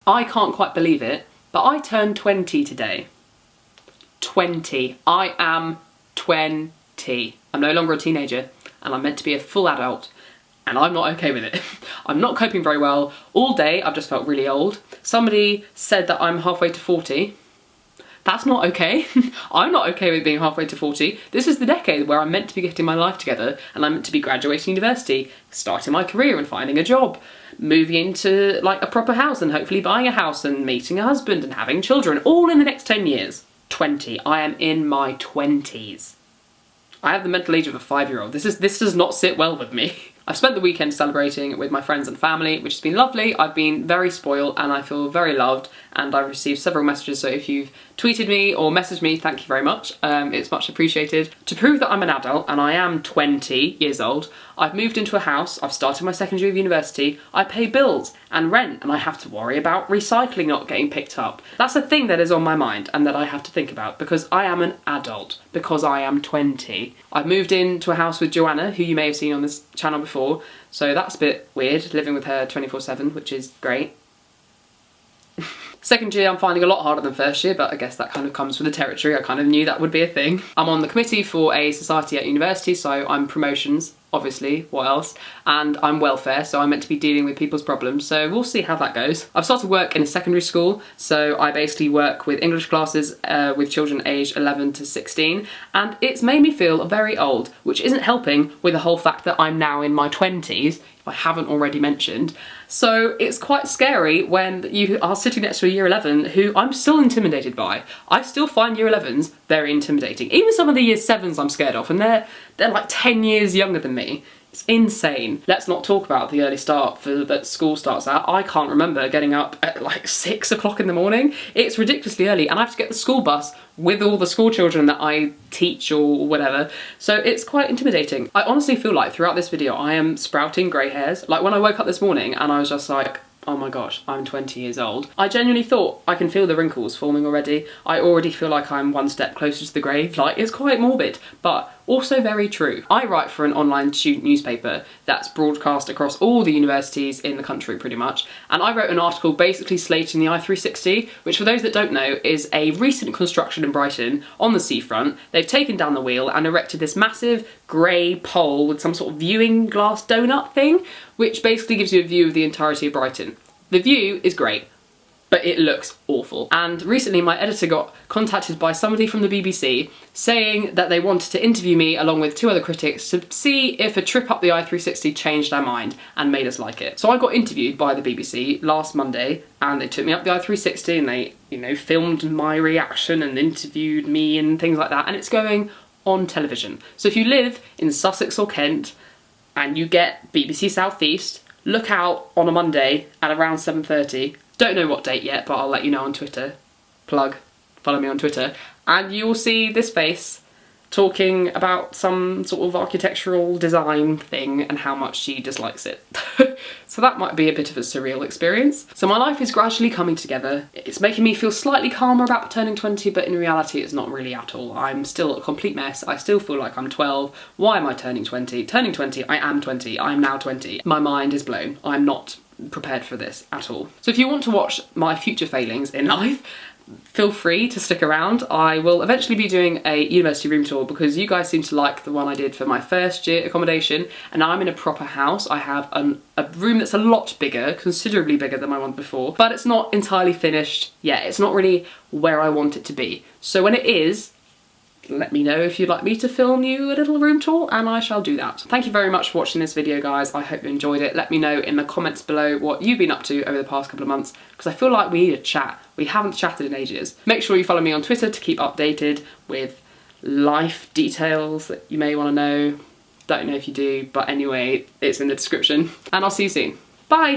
I can't quite believe it, but I turned 20 today. 20. I am 20. I'm no longer a teenager, and I'm meant to be a full adult, and I'm not okay with it. I'm not coping very well. All day I've just felt really old. Somebody said that I'm halfway to 40. That's not okay. I'm not okay with being halfway to 40. This is the decade where I'm meant to be getting my life together, and I'm meant to be graduating university, starting my career and finding a job, moving into like a proper house and hopefully buying a house and meeting a husband and having children, all in the next 10 years. 20. I am in my 20s. I have the mental age of a 5-year-old. This does not sit well with me. I've spent the weekend celebrating with my friends and family, which has been lovely. I've been very spoiled and I feel very loved, and I've received several messages, so if you've tweeted me or messaged me, thank you very much. It's much appreciated. To prove that I'm an adult, and I am 20 years old, I've moved into a house, I've started my second year of university, I pay bills and rent, and I have to worry about recycling not getting picked up. That's a thing that is on my mind and that I have to think about because I am an adult, because I am 20. I've moved into a house with Joanna, who you may have seen on this channel before, so that's a bit weird, living with her 24/7, which is great. Second year I'm finding a lot harder than first year, but I guess that kind of comes with the territory. I kind of knew that would be a thing. I'm on the committee for a society at university, so I'm promotions, obviously, what else? And I'm welfare, so I'm meant to be dealing with people's problems, so we'll see how that goes. I've started work in a secondary school, so I basically work with English classes with children aged 11 to 16, and it's made me feel very old, which isn't helping with the whole fact that I'm now in my 20s, if I haven't already mentioned. So it's quite scary when you are sitting next to a year 11 who I'm still intimidated by. I still find year 11s very intimidating. Even some of the year 7s I'm scared of, and they're like 10 years younger than me. It's insane. Let's not talk about the early start that school starts at. I can't remember getting up at like 6 o'clock in the morning. It's ridiculously early, and I have to get the school bus with all the school children that I teach or whatever. So it's quite intimidating. I honestly feel like throughout this video I am sprouting grey hairs. Like when I woke up this morning and I was just like, oh my gosh, I'm 20 years old. I genuinely thought I can feel the wrinkles forming already. I already feel like I'm one step closer to the grave. Like, it's quite morbid, but also very true. I write for an online student newspaper that's broadcast across all the universities in the country pretty much, and I wrote an article basically slating the I360, which for those that don't know is a recent construction in Brighton on the seafront. They've taken down the wheel and erected this massive grey pole with some sort of viewing glass donut thing, which basically gives you a view of the entirety of Brighton. The view is great, but it looks awful. And recently my editor got contacted by somebody from the BBC saying that they wanted to interview me along with 2 other critics to see if a trip up the I360 changed our mind and made us like it. So I got interviewed by the BBC last Monday, and they took me up the I360 and they, you know, filmed my reaction and interviewed me and things like that, and it's going on television. So if you live in Sussex or Kent and you get BBC South East, look out on a Monday at around 7:30. Don't know what date yet, but I'll let you know on Twitter. Plug. Follow me on Twitter. And you will see this face talking about some sort of architectural design thing and how much she dislikes it. So that might be a bit of a surreal experience. So my life is gradually coming together. It's making me feel slightly calmer about turning 20, but in reality it's not really at all. I'm still a complete mess. I still feel like I'm 12. Why am I turning 20? Turning 20, I am 20. I'm now 20. My mind is blown. I'm not prepared for this at all. So if you want to watch my future failings in life, feel free to stick around. I will eventually be doing a university room tour because you guys seem to like the one I did for my first year accommodation, and now I'm in a proper house. I have a room that's a lot bigger, considerably bigger than my one before, but it's not entirely finished yet. It's not really where I want it to be. So when it is, let me know if you'd like me to film you a little room tour, and I shall do that. Thank you very much for watching this video, guys. I hope you enjoyed it. Let me know in the comments below what you've been up to over the past couple of months, because I feel like we need a chat. We haven't chatted in ages. Make sure you follow me on Twitter to keep updated with life details that you may want to know. Don't know if you do, but anyway, it's in the description. And I'll see you soon. Bye!